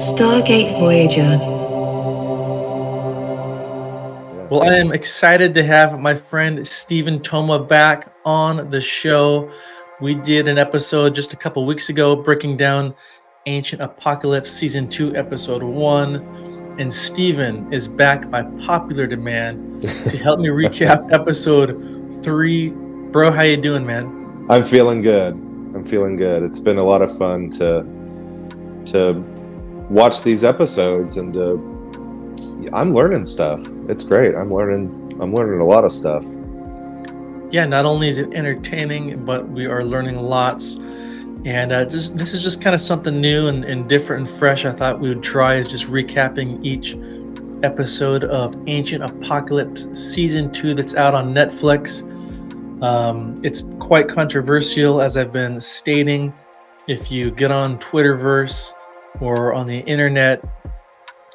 Stargate Voyager. Well, I am excited to have my friend Stephen Toma back on the show. We did an episode just a couple weeks ago breaking down Ancient Apocalypse Season 2, Episode 1. And Stephen is back by popular demand to help me recap Episode 3. Bro, how you doing, man? I'm feeling good. It's been a lot of fun to watch these episodes, and I'm learning stuff. It's great. I'm learning a lot of stuff. Yeah, not only is it entertaining, but we are learning lots. And this is just kind of something new and different and fresh. I thought we would try is just recapping each episode of Ancient Apocalypse Season 2 that's out on Netflix. It's quite controversial, as I've been stating. If you get on Twitterverse or on the internet,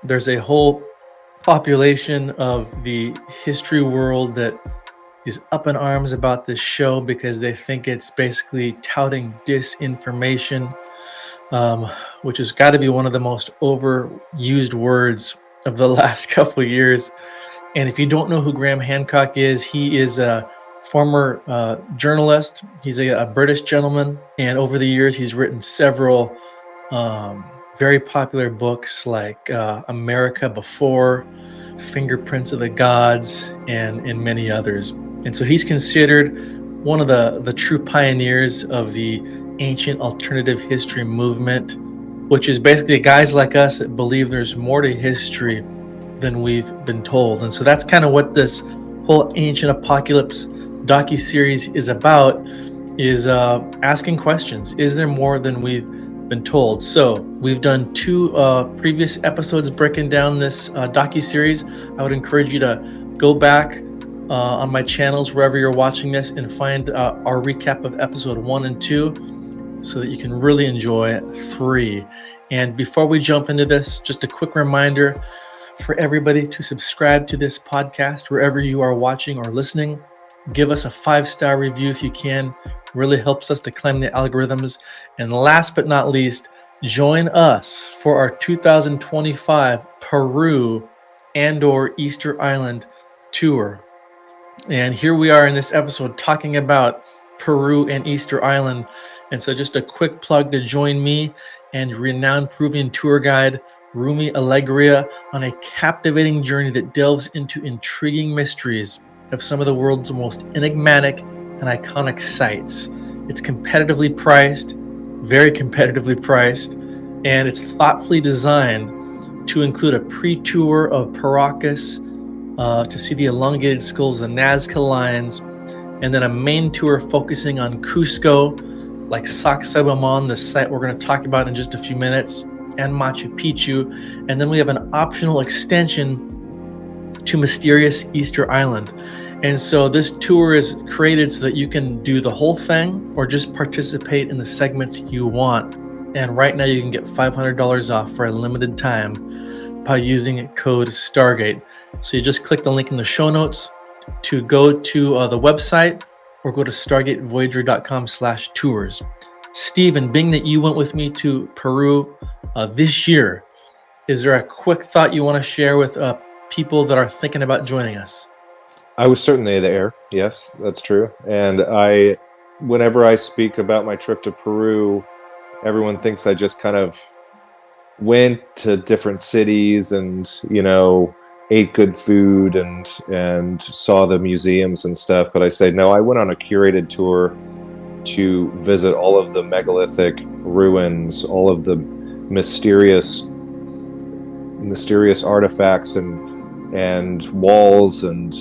there's a whole population of the history world that is up in arms about this show because they think it's basically touting disinformation, which has got to be one of the most overused words of the last couple of years. And if you don't know who Graham Hancock is, he is a former journalist. He's a British gentleman, and over the years he's written several very popular books like America Before, Fingerprints of the Gods, and many others. And so he's considered one of the true pioneers of the ancient alternative history movement, which is basically guys like us that believe there's more to history than we've been told. And so that's kind of what this whole Ancient Apocalypse docuseries is about, is asking questions. Is there more than we've been told? So we've done 2 previous episodes breaking down this docuseries. I would encourage you to go back on my channels wherever you're watching this and find our recap of episode 1 and 2 so that you can really enjoy 3. And before we jump into this, just a quick reminder for everybody to subscribe to this podcast wherever you are watching or listening. Give us a 5-star review if you can. Really helps us to climb the algorithms. And last but not least, join us for our 2025 Peru and/or Easter Island tour. And here we are in this episode talking about Peru and Easter Island. And so just a quick plug to join me and renowned Peruvian tour guide Rumi Alegria on a captivating journey that delves into intriguing mysteries of some of the world's most enigmatic and iconic sites. It's competitively priced, very competitively priced, and it's thoughtfully designed to include a pre-tour of Paracas to see the elongated skulls of Nazca lions, and then a main tour focusing on Cusco, like Sacsayhuaman, the site we're going to talk about in just a few minutes, and Machu Picchu. And then we have an optional extension to mysterious Easter Island. And so this tour is created so that you can do the whole thing or just participate in the segments you want. And right now you can get $500 off for a limited time by using code Stargate. So you just click the link in the show notes to go to the website or go to stargatevoyager.com/tours. Stephen, being that you went with me to Peru this year, is there a quick thought you want to share with people that are thinking about joining us? I was certainly there. Yes, that's true. And whenever I speak about my trip to Peru, everyone thinks I just kind of went to different cities and, ate good food and saw the museums and stuff. But I say, no, I went on a curated tour to visit all of the megalithic ruins, all of the mysterious artifacts and walls and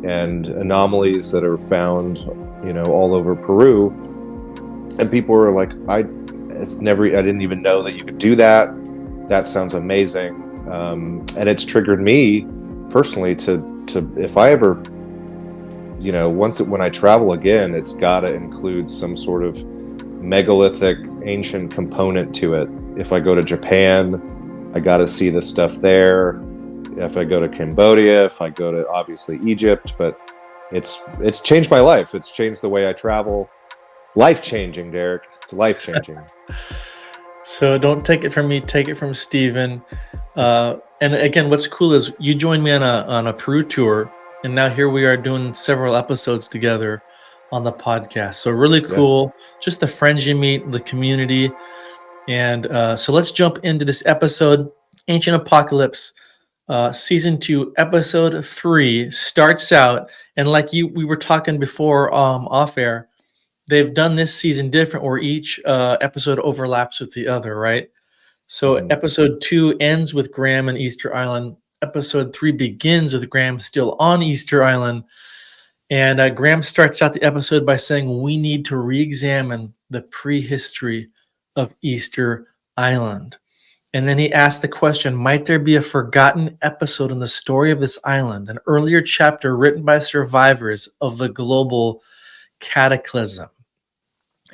anomalies that are found, all over Peru. And people were like, I didn't even know that you could do that. That sounds amazing. And it's triggered me personally to if I ever, when I travel again, it's got to include some sort of megalithic ancient component to it. If I go to Japan, I got to see the stuff there. If I go to Cambodia, if I go to obviously Egypt, but it's changed my life. It's changed the way I travel. Life-changing, Derek. It's life-changing. So don't take it from me, take it from Stephen. And again, what's cool is you joined me on a Peru tour, and now here we are doing several episodes together on the podcast. So really Yeah. cool, just the friends you meet, the community. And so let's jump into this episode. Ancient Apocalypse, season 2, episode 3 starts out, and like we were talking before off air, they've done this season different, where each episode overlaps with the other, right? So Mhm. episode 2 ends with Graham and Easter Island. Episode 3 begins with Graham still on Easter Island. And Graham starts out the episode by saying, we need to re-examine the prehistory of Easter Island. And then he asked the question, might there be a forgotten episode in the story of this island, an earlier chapter written by survivors of the global cataclysm?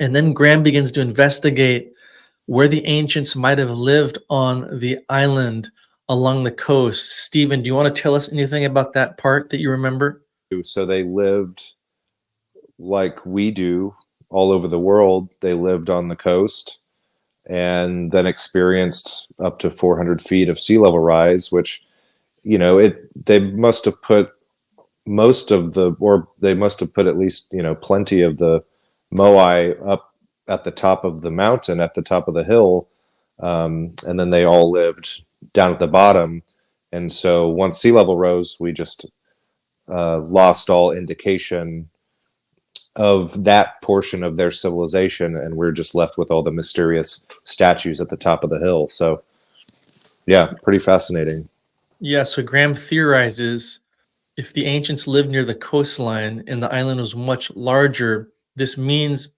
And then Graham begins to investigate where the ancients might have lived on the island along the coast. Stephen, do you want to tell us anything about that part that you remember? So they lived like we do all over the world. They lived on the coast and then experienced up to 400 feet of sea level rise, which, they must have put they must have put at least, plenty of the moai up at the top of the mountain, at the top of the hill. And then they all lived down at the bottom. And so once sea level rose, we just lost all indication of that portion of their civilization, and we're just left with all the mysterious statues at the top of the hill. So, yeah, pretty fascinating. Yeah, so Graham theorizes if the ancients lived near the coastline and the island was much larger, this means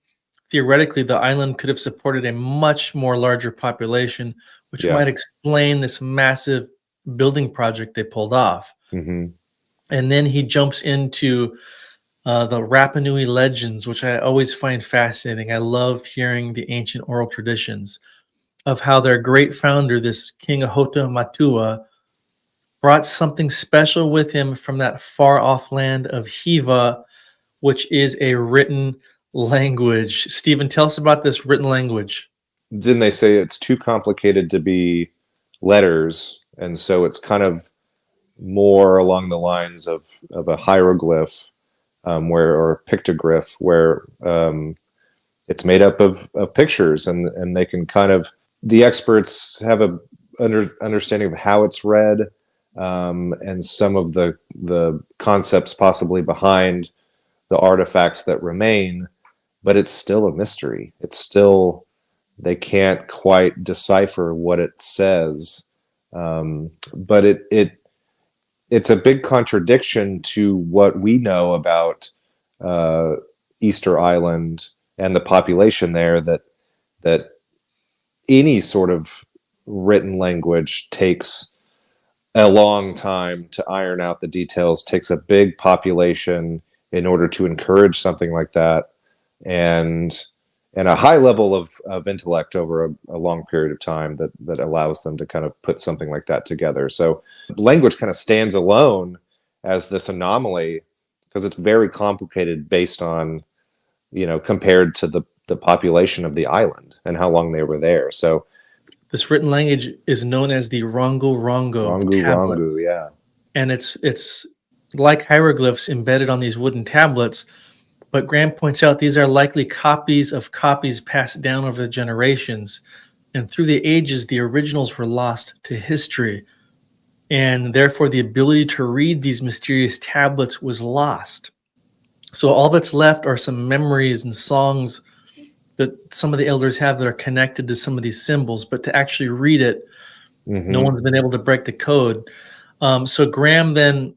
theoretically the island could have supported a much more larger population, which Yeah. might explain this massive building project they pulled off. Hmm. And then he jumps into the Rapa Nui legends, which I always find fascinating. I love hearing the ancient oral traditions of how their great founder, this King Ahota Matua, brought something special with him from that far off land of Hiva, which is a written language. Stephen, tell us about this written language. Didn't they say it's too complicated to be letters, and so it's kind of more along the lines of a hieroglyph, or a pictoglyph, where it's made up of pictures, and they can kind of, the experts have a understanding of how it's read, and some of the concepts possibly behind the artifacts that remain, but it's still a mystery. It's still, they can't quite decipher what it says, but it's a big contradiction to what we know about Easter Island and the population there, that any sort of written language takes a long time to iron out the details, takes a big population in order to encourage something like that, and a high level of intellect over a long period of time that allows them to kind of put something like that together. So language kind of stands alone as this anomaly because it's very complicated based on, compared to the population of the island and how long they were there. So This written language is known as the Rongorongo tablet, Rongorongo, yeah. and it's like hieroglyphs embedded on these wooden tablets. But Graham points out these are likely copies of copies passed down over the generations, and through the ages, the originals were lost to history, and therefore the ability to read these mysterious tablets was lost. So all that's left are some memories and songs that some of the elders have that are connected to some of these symbols, but to actually read it, no Mm-hmm. one's been able to break the code. So Graham then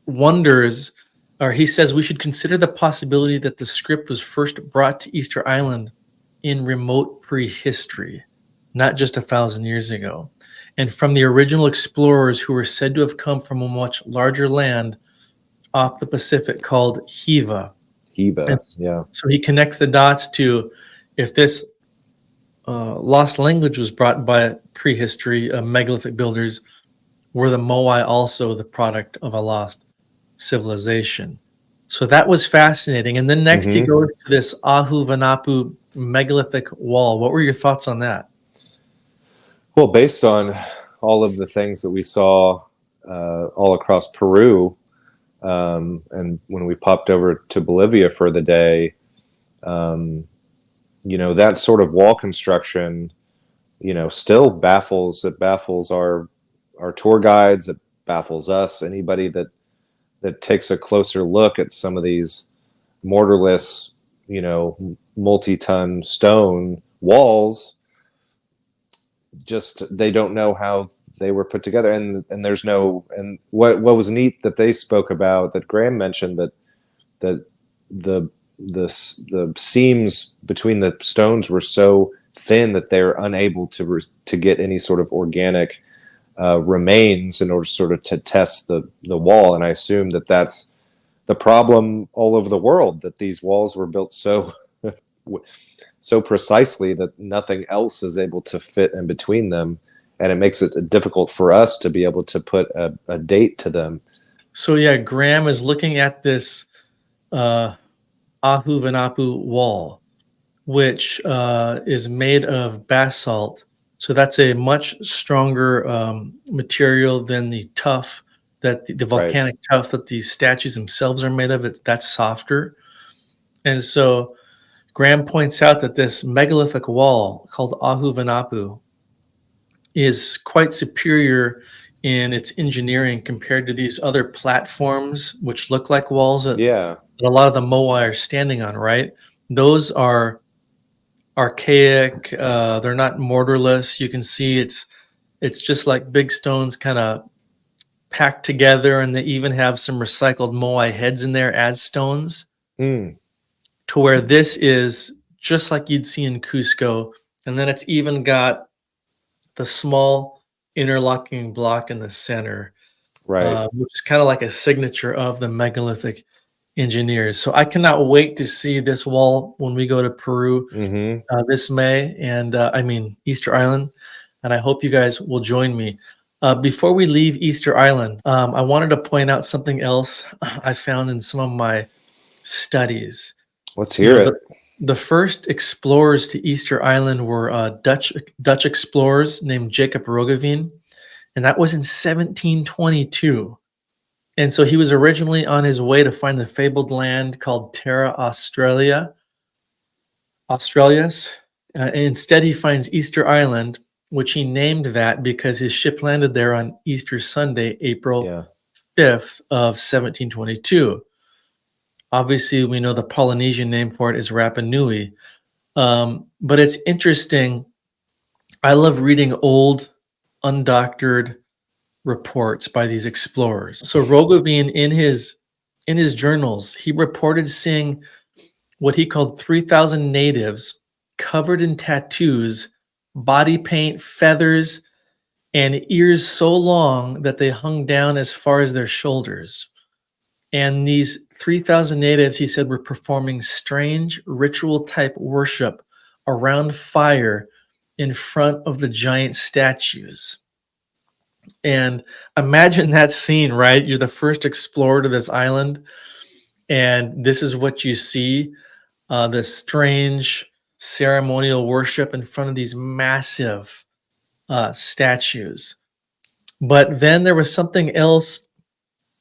wonders, or he says, we should consider the possibility that the script was first brought to Easter Island in remote prehistory, not just 1,000 years ago, and from the original explorers who were said to have come from a much larger land off the Pacific called Hiva. And Heba, yeah. so he connects the dots to, if this lost language was brought by prehistory megalithic builders, were the Moai also the product of a lost civilization? So that was fascinating. And then next he Mm-hmm. goes to this Ahu Vanapu megalithic wall. What were your thoughts on that? Well, based on all of the things that we saw all across Peru, and when we popped over to Bolivia for the day, um, that sort of wall construction, still baffles our tour guides. It baffles us. Anybody that takes a closer look at some of these mortarless, multi-ton stone walls, just they don't know how they were put together, and there's no, and what was neat that they spoke about, that Graham mentioned, that the the seams between the stones were so thin that they're unable to get any sort of organic remains in order sort of to test the wall. And I assume that that's the problem all over the world, that these walls were built so precisely that nothing else is able to fit in between them, and it makes it difficult for us to be able to put a date to them. So yeah, Graham is looking at this uh, Ahu wall, which is made of basalt. So that's a much stronger material than the tuff that the Right. volcanic tuff that the statues themselves are made of. That's softer. And so Graham points out that this megalithic wall called Ahu is quite superior in its engineering compared to these other platforms, which look like walls Yeah. that a lot of the Moai are standing on, right? Those are archaic. They're not mortarless. You can see it's just like big stones kind of packed together, and they even have some recycled Moai heads in there as stones. Mm. To where this is just like you'd see in Cusco, and then it's even got the small interlocking block in the center, Right. which is kind of like a signature of the megalithic engineers. So I cannot wait to see this wall when we go to Peru Mm-hmm. this May, and I mean Easter Island, and I hope you guys will join me. Before we leave Easter Island, I wanted to point out something else I found in some of my studies. Let's You hear know, it. the first explorers to Easter Island were Dutch explorers named Jacob Roggeveen, and that was in 1722. And so he was originally on his way to find the fabled land called Terra Australis. Instead, he finds Easter Island, which he named that because his ship landed there on Easter Sunday, April Yeah. 5th of 1722. Obviously, we know the Polynesian name for it is Rapa Nui. But it's interesting. I love reading old, undoctored reports by these explorers. So Roggeveen, in his journals, he reported seeing what he called 3,000 natives covered in tattoos, body paint, feathers, and ears so long that they hung down as far as their shoulders. And these 3,000 natives, he said, were performing strange ritual type worship around fire in front of the giant statues. And imagine that scene, right? You're the first explorer to this island, and this is what you see, this strange ceremonial worship in front of these massive statues. But then there was something else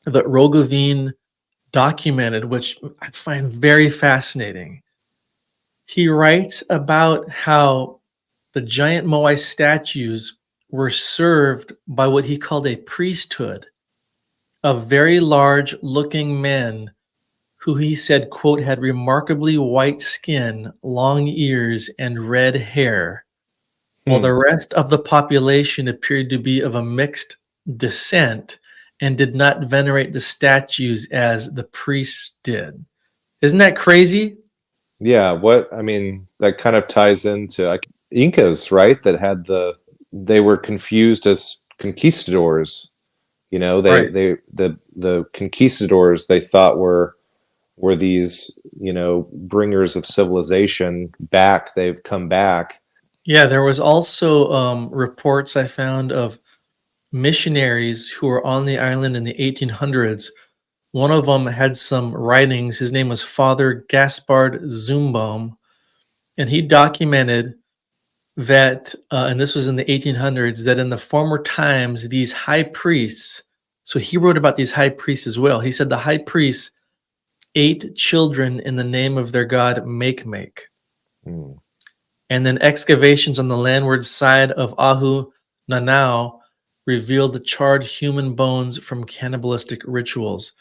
that Roggeveen documented, which I find very fascinating. He writes about how the giant Moai statues were served by what he called a priesthood of very large looking men who he said, quote, had remarkably white skin, long ears, and red hair, while Hmm. the rest of the population appeared to be of a mixed descent and did not venerate the statues as the priests did. Isn't that crazy? Yeah. What I mean, that kind of ties into Incas, right? They were confused as conquistadors. Right. The conquistadors they thought were these, bringers of civilization back. They've come back. Yeah, there was also reports I found of missionaries who were on the island in the 1800s. One of them had some writings. His name was Father Gaspard Zumbaum, and he documented that, and this was in the 1800s, that in the former times, these high priests, so he wrote about these high priests as well. He said the high priests ate children in the name of their god Make. Mm. And then excavations on the landward side of Ahu Nanao revealed the charred human bones from cannibalistic rituals.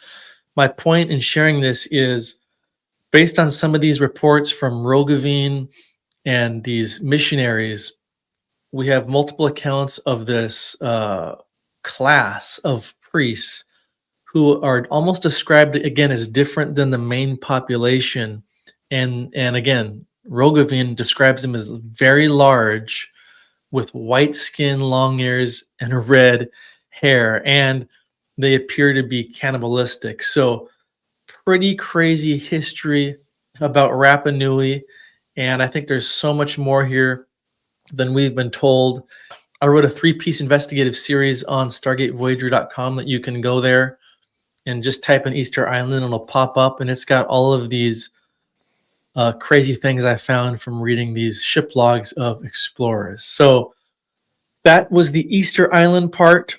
My point in sharing this is based on some of these reports from Roggeveen and these missionaries, we have multiple accounts of this class of priests who are almost described again as different than the main population. And again, Roggeveen describes them as very large with white skin, long ears, and red hair, and they appear to be cannibalistic. So pretty crazy history about Rapa Nui, and I think there's so much more here than we've been told. I wrote a 3-piece investigative series on StargateVoyager.com that you can go there and just type in Easter Island and it'll pop up, and it's got all of these crazy things I found from reading these ship logs of explorers. So that was the Easter Island part.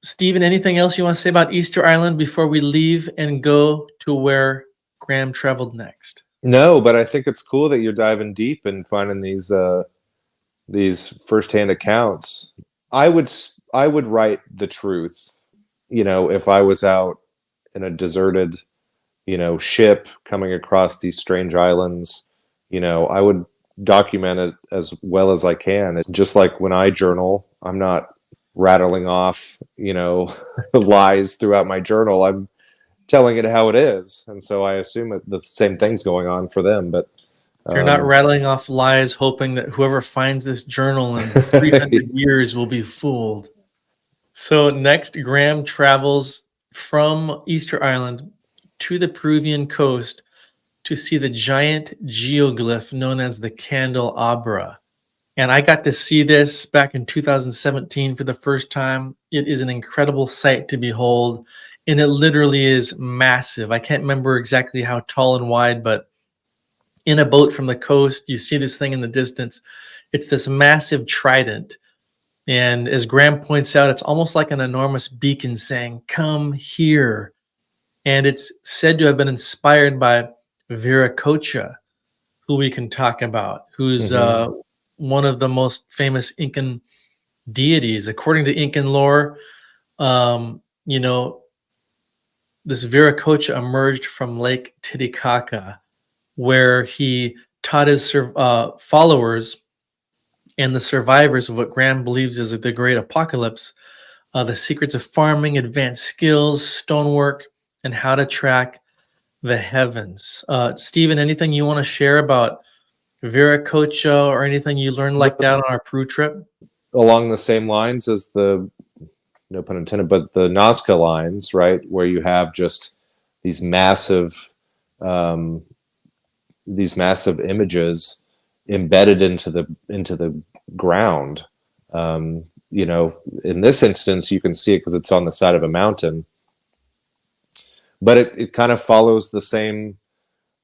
Stephen, anything else you want to say about Easter Island before we leave and go to where Graham traveled next? No, but I think it's cool that you're diving deep and finding these firsthand accounts. I would write the truth, if I was out in a deserted, ship coming across these strange islands, I would document it as well as I can. It's just like when I journal, I'm not rattling off, lies throughout my journal. I'm telling it how it is. And so I assume the same thing's going on for them, but You're not rattling off lies hoping that whoever finds this journal in 300 years will be fooled. So next, Graham travels from Easter Island to the Peruvian coast to see the giant geoglyph known as the Candelabra. And I got to see this back in 2017 for the first time. It is an incredible sight to behold, and it literally is massive. I can't remember exactly how tall and wide, but in a boat from the coast, you see this thing in the distance. It's this massive trident. And as Graham points out, it's almost like an enormous beacon saying, "Come here." And it's said to have been inspired by Viracocha, who we can talk about, who's one of the most famous Incan deities. According to Incan lore, this Viracocha emerged from Lake Titicaca, where he taught his followers and the survivors of what Graham believes is the Great Apocalypse, the secrets of farming, advanced skills, stonework, and how to track the heavens. Stephen, anything you want to share about Viracocha or anything you learned like that on our Peru trip? Along the same lines as the, no pun intended, but the Nazca lines, right, where you have just these massive images embedded into the ground. In this instance, you can see it because it's on the side of a mountain, but it kind of follows the same.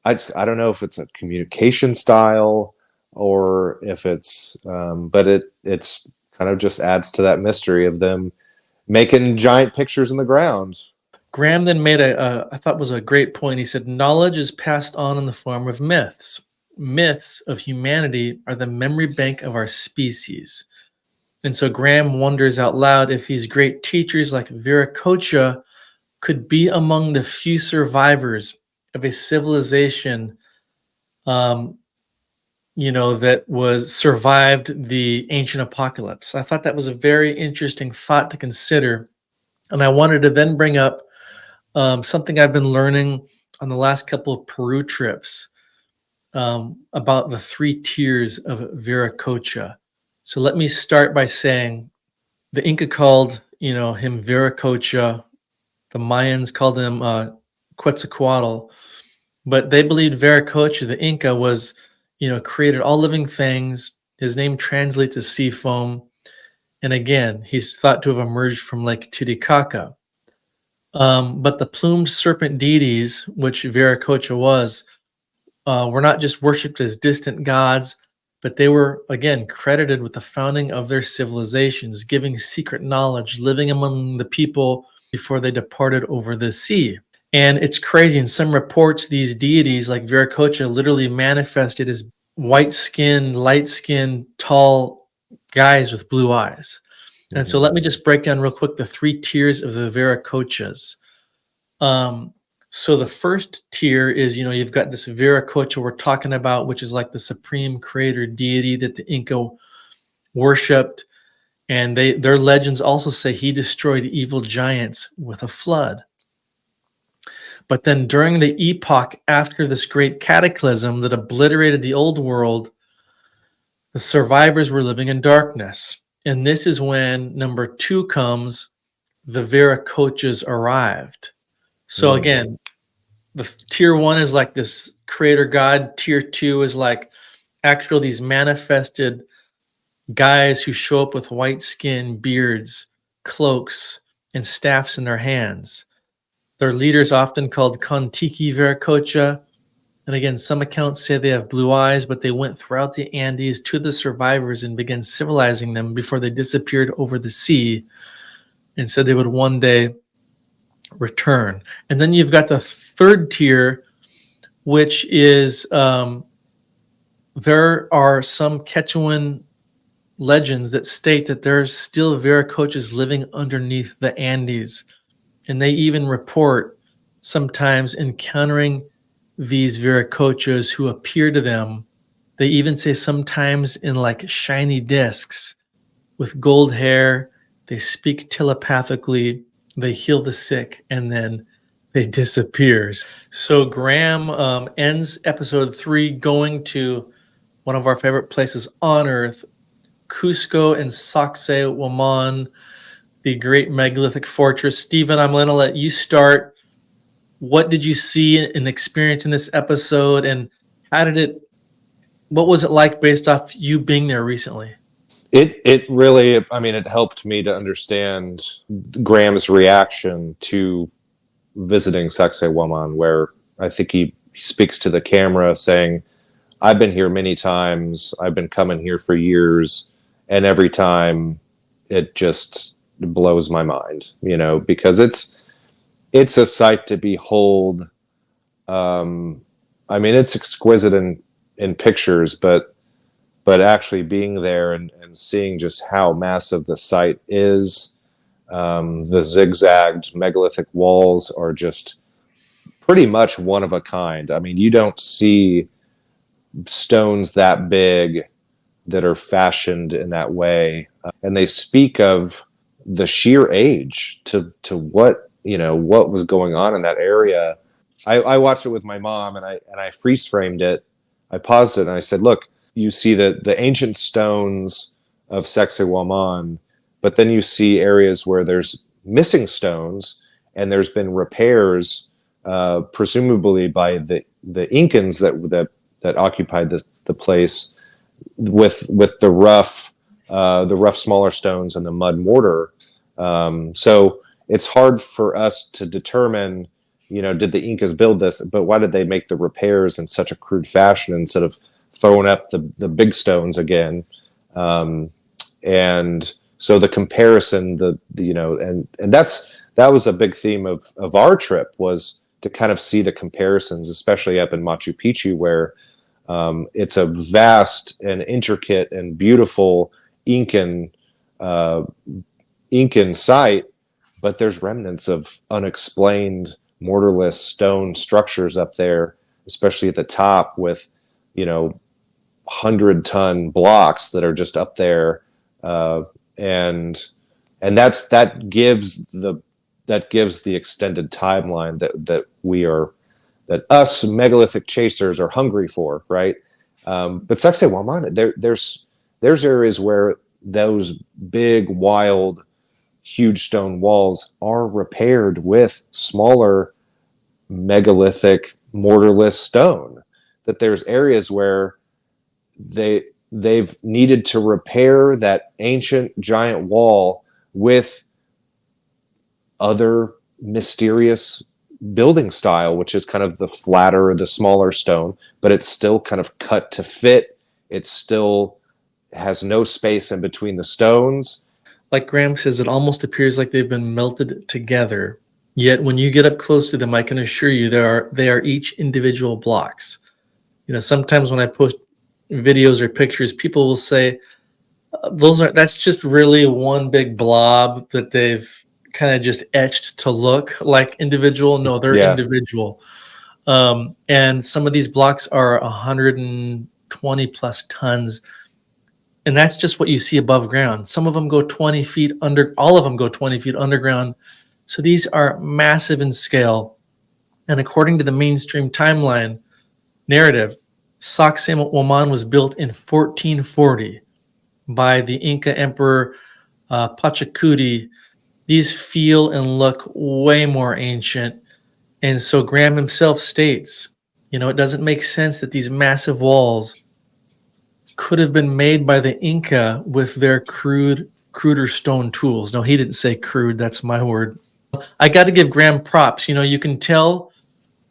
I don't know if it's a communication style or if it's, but it's kind of just adds to that mystery of them making giant pictures in the ground. Graham then made I thought was a great point. He said, knowledge is passed on in the form of myths. Myths of humanity are the memory bank of our species. And so Graham wonders out loud if these great teachers like Viracocha could be among the few survivors of a civilization, that was survived the ancient apocalypse. I thought that was a very interesting thought to consider. And I wanted to then bring up something I've been learning on the last couple of Peru trips about the 3 tiers of Viracocha. So let me start by saying the Inca called, him Viracocha. The Mayans called him Quetzalcoatl. But they believed Viracocha, the Inca, was, created all living things. His name translates as sea foam. And again, he's thought to have emerged from Lake Titicaca. But the plumed serpent deities, which Viracocha was, were not just worshipped as distant gods, but they were, again, credited with the founding of their civilizations, giving secret knowledge, living among the people before they departed over the sea. And it's crazy. In some reports, these deities like Viracocha literally manifested as white skinned, light skinned, tall guys with blue eyes. And so let me just break down real quick the three tiers of the Viracochas. So the first tier is, you've got this Viracocha we're talking about, which is like the supreme creator deity that the Inca worshipped. And their legends also say he destroyed evil giants with a flood. But then during the epoch after this great cataclysm that obliterated the old world, the survivors were living in darkness. And this is when number 2 comes, the Viracochas arrived. So again, the tier 1 is like this creator god. Tier 2 is like actual these manifested guys who show up with white skin, beards, cloaks, and staffs in their hands. Their leaders often called Kontiki Viracocha. And again, some accounts say they have blue eyes, but they went throughout the Andes to the survivors and began civilizing them before they disappeared over the sea and said they would one day return. And then you've got the third tier, which is there are some Quechuan legends that state that there's still Viracochas living underneath the Andes. And they even report sometimes encountering these Viracochas who appear to them. They even say sometimes in like shiny discs with gold hair. They speak telepathically. They heal the sick, and then they disappear. So Graham ends episode 3 going to one of our favorite places on Earth, Cusco and Sacsayhuaman, the great megalithic fortress. Stephen, I'm going to let you start. What did you see and experience in this episode, and what was it like based off you being there recently? It really, I mean, it helped me to understand Graham's reaction to visiting Sacsayhuaman, where I think he speaks to the camera saying, I've been here many times, I've been coming here for years, and every time it just blows my mind, because it's a sight to behold. I mean, it's exquisite in pictures, but actually being there and seeing just how massive the site is, the zigzagged megalithic walls are just pretty much one of a kind. I mean, you don't see stones that big that are fashioned in that way. And they speak of the sheer age to what was going on in that area. I watched it with my mom, and I freeze framed it. I paused it and I said, look, you see the ancient stones of Sacsayhuaman, but then you see areas where there's missing stones, and there's been repairs, presumably by the Incans that occupied the place, with the rough smaller stones and the mud mortar. So it's hard for us to determine, did the Incas build this, but why did they make the repairs in such a crude fashion instead of throwing up the big stones again? And so the comparison, and that was a big theme of our trip, was to kind of see the comparisons, especially up in Machu Picchu, where it's a vast and intricate and beautiful Incan site, but there's remnants of unexplained mortarless stone structures up there, especially at the top, with 100-ton blocks that are just up there, and that gives the extended timeline that us megalithic chasers are hungry for, right? But Sacsayhuaman, there's areas where those big, wild, huge stone walls are repaired with smaller megalithic mortarless stone. That there's areas where they've needed to repair that ancient giant wall with other mysterious building style, which is kind of the flatter, the smaller stone, but it's still kind of cut to fit it still has no space in between the stones. Like Graham says, it almost appears like they've been melted together. Yet when you get up close to them, I can assure you they are each individual blocks. Sometimes when I post videos or pictures, people will say that's just really one big blob that they've kind of just etched to look like individual. No, they're Yeah. individual. And some of these blocks are 120 plus tons. And that's just what you see above ground. Some of them go 20 feet under, all of them go 20 feet underground. So these are massive in scale. And according to the mainstream timeline narrative, Sacsayhuaman was built in 1440 by the Inca Emperor Pachacuti. These feel and look way more ancient. And so Graham himself states, it doesn't make sense that these massive walls could have been made by the Inca with their cruder stone tools. No, he didn't say crude. That's my word. I got to give Graham props. You can tell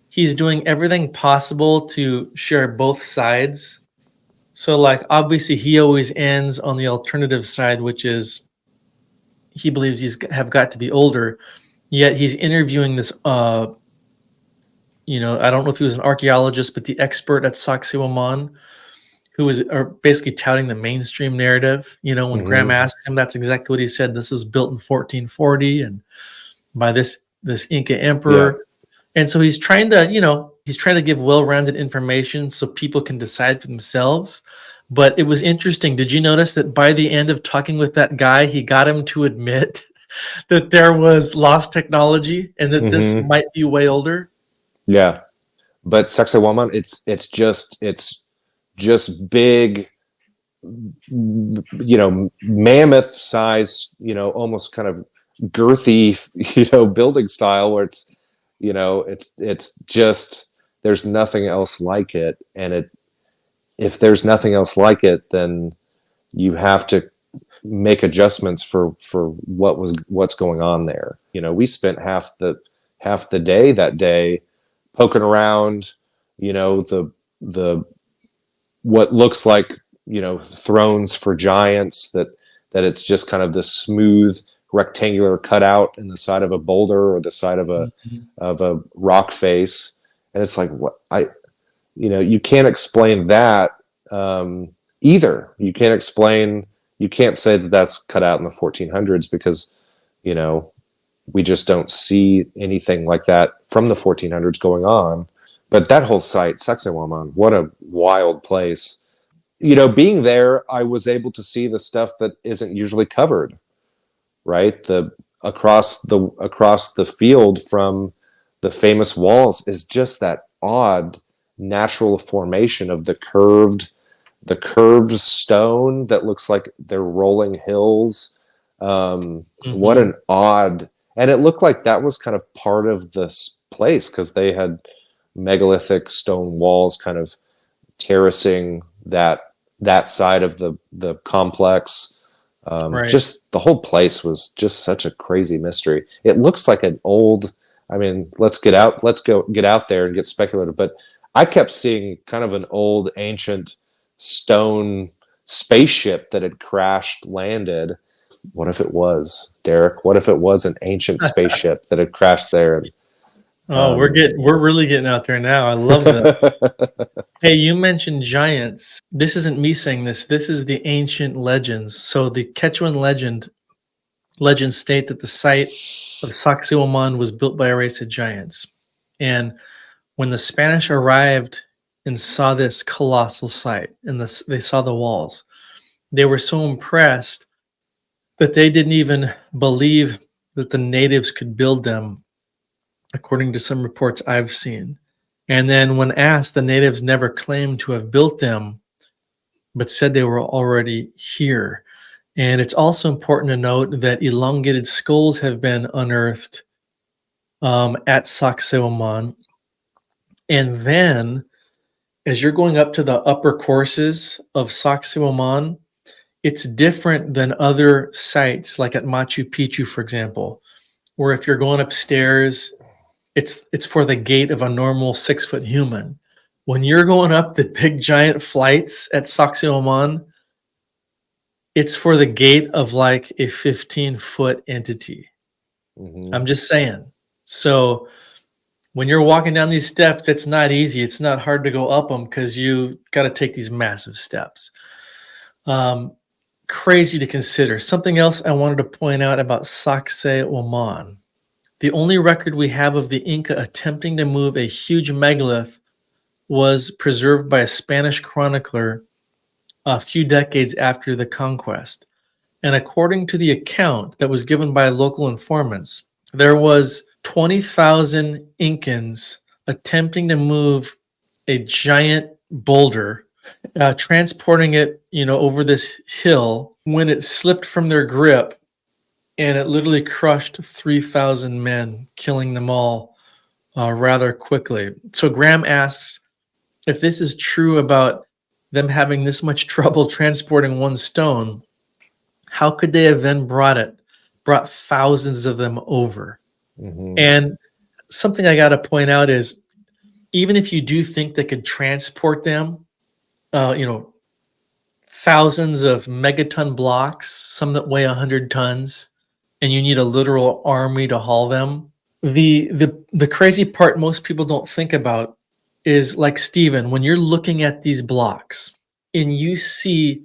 he's doing everything possible to share both sides. So, like, obviously, he always ends on the alternative side, which is he believes have got to be older. Yet he's interviewing this. I don't know if he was an archaeologist, but the expert at Sacsayhuaman, who was basically touting the mainstream narrative. When Graham asked him, that's exactly what he said. This is built in 1440 and by this Inca emperor. Yeah. And so he's trying to give well-rounded information so people can decide for themselves. But it was interesting. Did you notice that by the end of talking with that guy, he got him to admit that there was lost technology and that this might be way older? Yeah. But Sacsayhuaman, it's just big, mammoth size, almost kind of girthy, building style where it's just, there's nothing else like it. And if there's nothing else like it, then you have to make adjustments for what's going on there. We spent half the day that day poking around, the what looks like thrones for giants, that it's just kind of this smooth rectangular cutout in the side of a boulder or the side of a rock face, and it's like, what you can't explain that either. You can't say that that's cut out in the 1400s because we just don't see anything like that from the 1400s going on. But that whole site, Sacsayhuaman, what a wild place. Being there, I was able to see the stuff that isn't usually covered, right? Across the field from the famous walls is just that odd natural formation of the curved stone that looks like they're rolling hills. What an odd, and it looked like that was kind of part of this place because they had megalithic stone walls kind of terracing that side of the complex. Right. Just the whole place was just such a crazy mystery. It looks like an old, let's get out there and get speculative, but I kept seeing kind of an old ancient stone spaceship that had landed. What if it was, Derek? What if it was an ancient spaceship that had crashed there? We're really getting out there now. I love that. Hey, you mentioned giants. This isn't me saying this. This is the ancient legends. So the Quechuan legends state that the site of Sacsayhuaman was built by a race of giants. And when the Spanish arrived and saw this colossal site and they saw the walls, they were so impressed that they didn't even believe that the natives could build them, according to some reports I've seen. And then when asked, the natives never claimed to have built them, but said they were already here. And it's also important to note that elongated skulls have been unearthed at Sacsayhuaman. And then as you're going up to the upper courses of Sacsayhuaman, it's different than other sites like at Machu Picchu, for example, where if you're going upstairs, it's for the gait of a normal 6-foot human. When you're going up the big giant flights at Sacsayhuaman, it's for the gate of like a 15-foot entity. Hmm. I'm just saying. So when you're walking down these steps, it's not easy. It's not hard to go up them because you got to take these massive steps. Um, Crazy to consider. Something else I wanted to point out about Sacsayhuaman. The only record we have of the Inca attempting to move a huge megalith was preserved by a Spanish chronicler a few decades after the conquest. And according to the account that was given by local informants, there was 20,000 Incans attempting to move a giant boulder, transporting it, over this hill when it slipped from their grip, and it literally crushed 3,000 men, killing them all rather quickly. So Graham asks if this is true about them having this much trouble transporting one stone. How could they have then brought thousands of them over? Hmm. And something I got to point out is, even if you do think they could transport them, you know, thousands of megaton blocks, some that weigh 100 tons, and you need a literal army to haul them. The crazy part most people don't think about is, like Stephen, when you're looking at these blocks and you see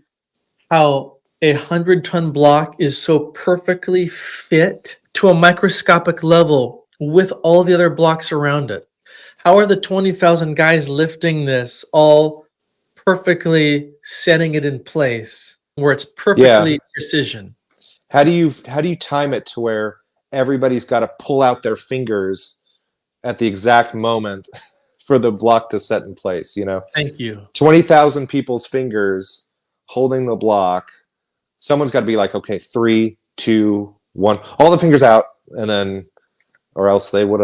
how 100-ton block is so perfectly fit to a microscopic level with all the other blocks around it. How are the 20,000 guys lifting this all perfectly setting it in place where it's Yeah. perfectly precision? How do you time it to where everybody's got to pull out their fingers at the exact moment for the block to set in place? Thank you. 20,000 people's fingers holding the block. Someone's got to be like, okay, 3, 2, 1, all the fingers out, and then, or else you would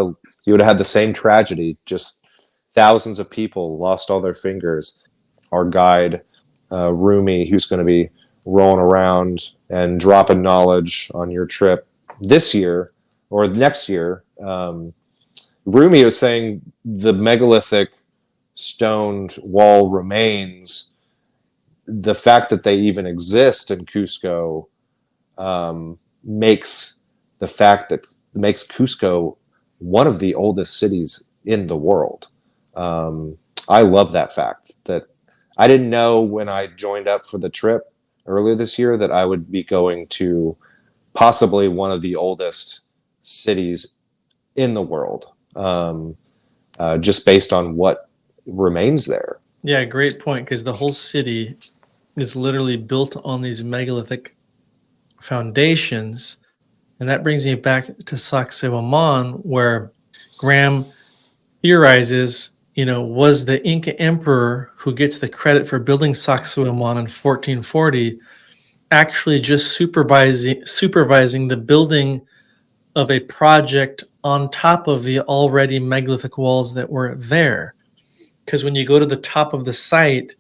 have had the same tragedy. Just thousands of people lost all their fingers. Our guide, Rumi, who's going to be rolling around and dropping knowledge on your trip this year or next year. Rumi was saying the megalithic stoned wall remains, the fact that they even exist in Cusco, makes Cusco one of the oldest cities in the world. I love that fact. That I didn't know when I joined up for the trip earlier this year that I would be going to possibly one of the oldest cities in the world, just based on what remains there. Yeah, great point, because the whole city is literally built on these megalithic foundations. And that brings me back to Sacsayhuaman, where Graham theorizes, was the Inca emperor who gets the credit for building Sacsayhuaman in 1440 actually just supervising the building of a project on top of the already megalithic walls that were there? Because when you go to the top of the site,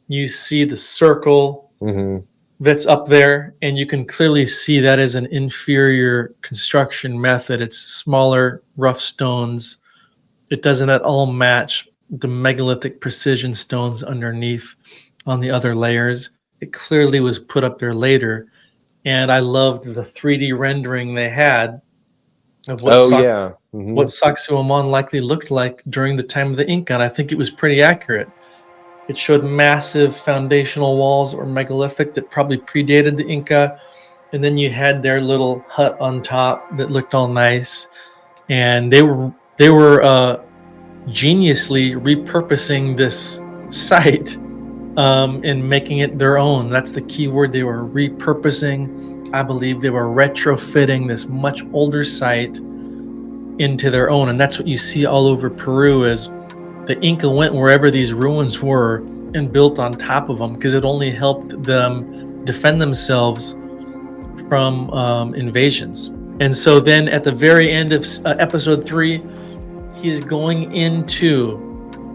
you see the circle Mm-hmm. that's up there, and you can clearly see that is an inferior construction method. It's smaller, rough stones. It doesn't at all match the megalithic precision stones underneath on the other layers. It clearly was put up there later. And I loved the 3D rendering they had of what Oh yeah. Mm-hmm. Sacsayhuaman likely looked like during the time of the Inca. And I think it was pretty accurate. It showed massive foundational walls that were megalithic that probably predated the Inca. And then you had their little hut on top that looked all nice. And they were geniusly repurposing this site, and making it their own. That's the key word. They were repurposing. I believe they were retrofitting this much older site into their own. And that's what you see all over Peru, is the Inca went wherever these ruins were and built on top of them, because it only helped them defend themselves from invasions. And so then at the very end of episode 3, he's going into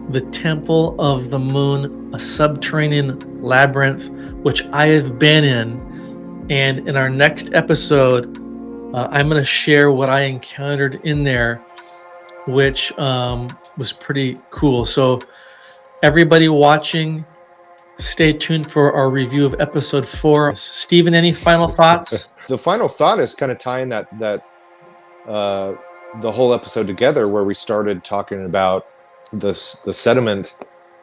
the Temple of the Moon, a subterranean labyrinth, which I have been in. And in our next episode, I'm going to share what I encountered in there, which was pretty cool. So Everybody watching, stay tuned for our review of episode 4. Stephen, any final thoughts? The final thought is kind of tying that the whole episode together, where we started talking about the sediment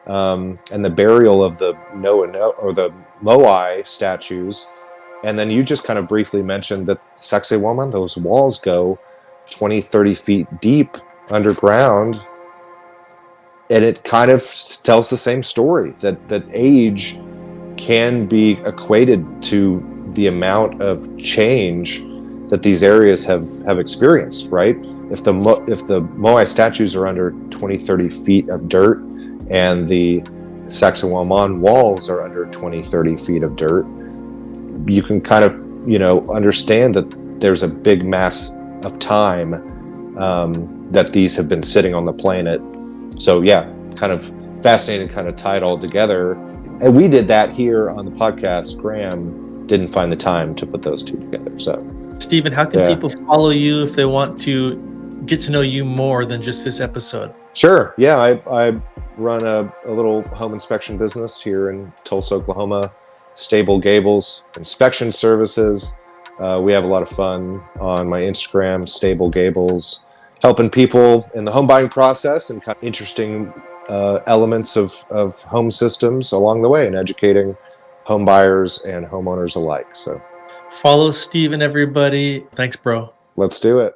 and the burial of the Noah or the Moai statues, and then you just kind of briefly mentioned that Sacsayhuaman, those walls go 20, 30 feet deep underground, and it kind of tells the same story, that age can be equated to the amount of change that these areas have experienced, right? If the Moai statues are under 20, 30 feet of dirt, and the Sacsayhuaman walls are under 20, 30 feet of dirt, you can kind of, understand that there's a big mass of time that these have been sitting on the planet. So yeah, kind of fascinating, kind of tied all together. And we did that here on the podcast. Graham didn't find the time to put those two together. So Stephen, how can people follow you if they want to get to know you more than just this episode? Sure. Yeah, I run a little home inspection business here in Tulsa, Oklahoma, Stable Gables Inspection Services. We have a lot of fun on my Instagram, Stable Gables, helping people in the home buying process and kind of interesting elements of home systems along the way, and educating home buyers and homeowners alike. So follow Stephen, everybody. Thanks, bro. Let's do it.